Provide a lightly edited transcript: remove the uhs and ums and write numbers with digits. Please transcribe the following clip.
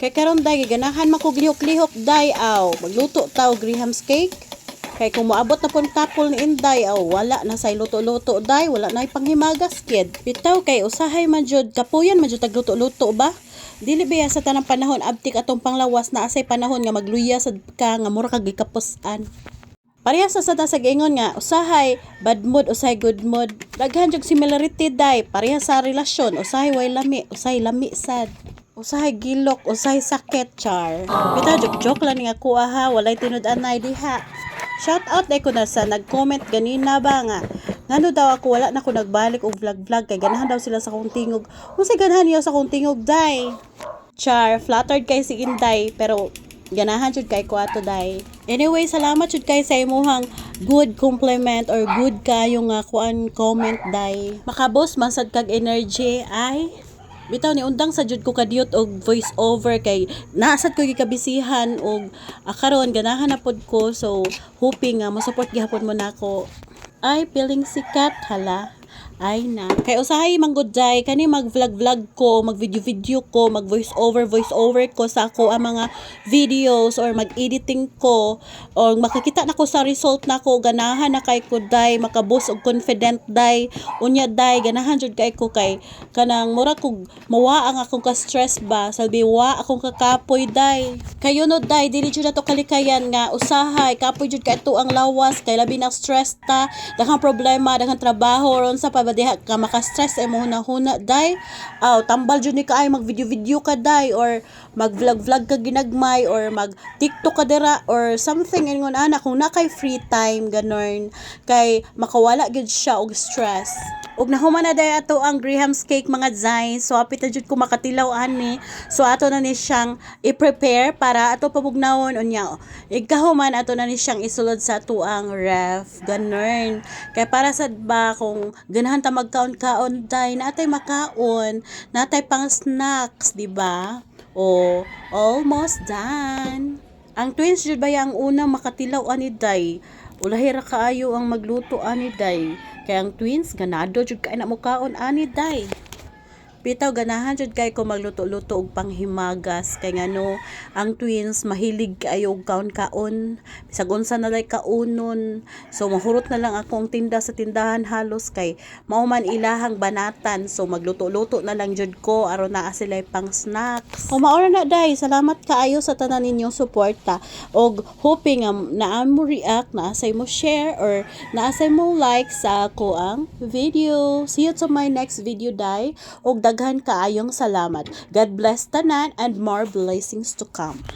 Kay karon day ganahan makuglihok-lihok day aw. Magluto taw Graham's cake. Kay kung moabot na pon couple ni Inday aw wala na say luto-luto day, wala na panghimagas kid. Bitaw kay usahay man jud kapuyan man jud tagluto-luto ba? Dili biya sa tanang panahon abtik atong panglawas na asay panahon nga magluya sad ka nga mura kag gikapusan. Parehas sa ta sa giingon nga usahay bad mood usahay good mood. Daghan jud similarity day parehas sa relasyon usahay way lami usahay lami sad. Usahay gilok usahay sakit char. Bitaw joke lang ni ako ha walay tinud-anay diha. Shout out day ko na sa nag-comment ganina ba nga ngano daw ako wala na ko nagbalik og vlog kay ganahan daw sila sa kong tingog. Unsay ganahan niyo sa kong tingog day? Char, flattered kay si Inday pero ganahan jud kay ko ato day. Anyway, salamat jud kay sa imuhang good compliment or good kayo nga kuan comment day. Makabos man sad kag energy ay bitaw ni undang sa jud ko kadiyot og voice over kay nasad ko gikabisihan og karon ganahan na pod ko so hoping nga mo-support gihapon mo nako. Ay feeling sikat hala. Ay na. Kay usahay manggod day kani mag-vlog ko, mag-video ko, mag-voice over ko sa ako ang mga videos or mag-editing ko or makikita na ko sa result nako ganahan na kay ko day makabus og confident day unya day ganahan jud kay ko kay kanang mura kog mawa ang akong ka-stress ba salbi wa akong kakapoy day. Kayo no day dili jud nato kalikayan nga usahay kapoy jud kay to ang lawas kay labi na stress ta, daghang problema, daghang trabaho ron sa diha ka maka-stress ay mo huna day tambal jud ni kaay mag-video ka day or mag-vlog ka ginagmay or mag-TikTok ka dira or something ingon ana kung na kay free time ganon kay makawala gyud siya og stress. Ug nahuman na day ato ang Graham's cake mga zay. So apit na jud ko makatilaw ani. So ato na ni siyang i-prepare para ato pabugnawon unya. Ikahuman ato na ni siyang isulod sa ato ang ref. Ganon. Kay para sad ba kung ganahan ta magkaon-kaon day natay makaon, natay pang snacks, di ba? Oh, almost done. Ang twins jud ba yang unang makatilaw ani day. Ulahi ra kaayo ang magluto ani day. Kaya ang twins ganado jud kay na mo kaon ani day. Bitaw ganahan jud kay ko magluto-luto og panghimagas kay ngano ang twins mahilig kaayo og kaon-kaon bisag unsa na lay kaunon. So mahurot na lang akong tinda sa tindahan halos kay mao man ilahang banatan. So magluto-luto na lang jud ko aron naa sila pang snacks. O maura na day, salamat kaayo sa tanan ninyong suporta og hoping naa mo react, naa say mo share or naa say mo like sa ako ang video. See you to my next video day og daghan kaayong salamat. God bless tanan and more blessings to come.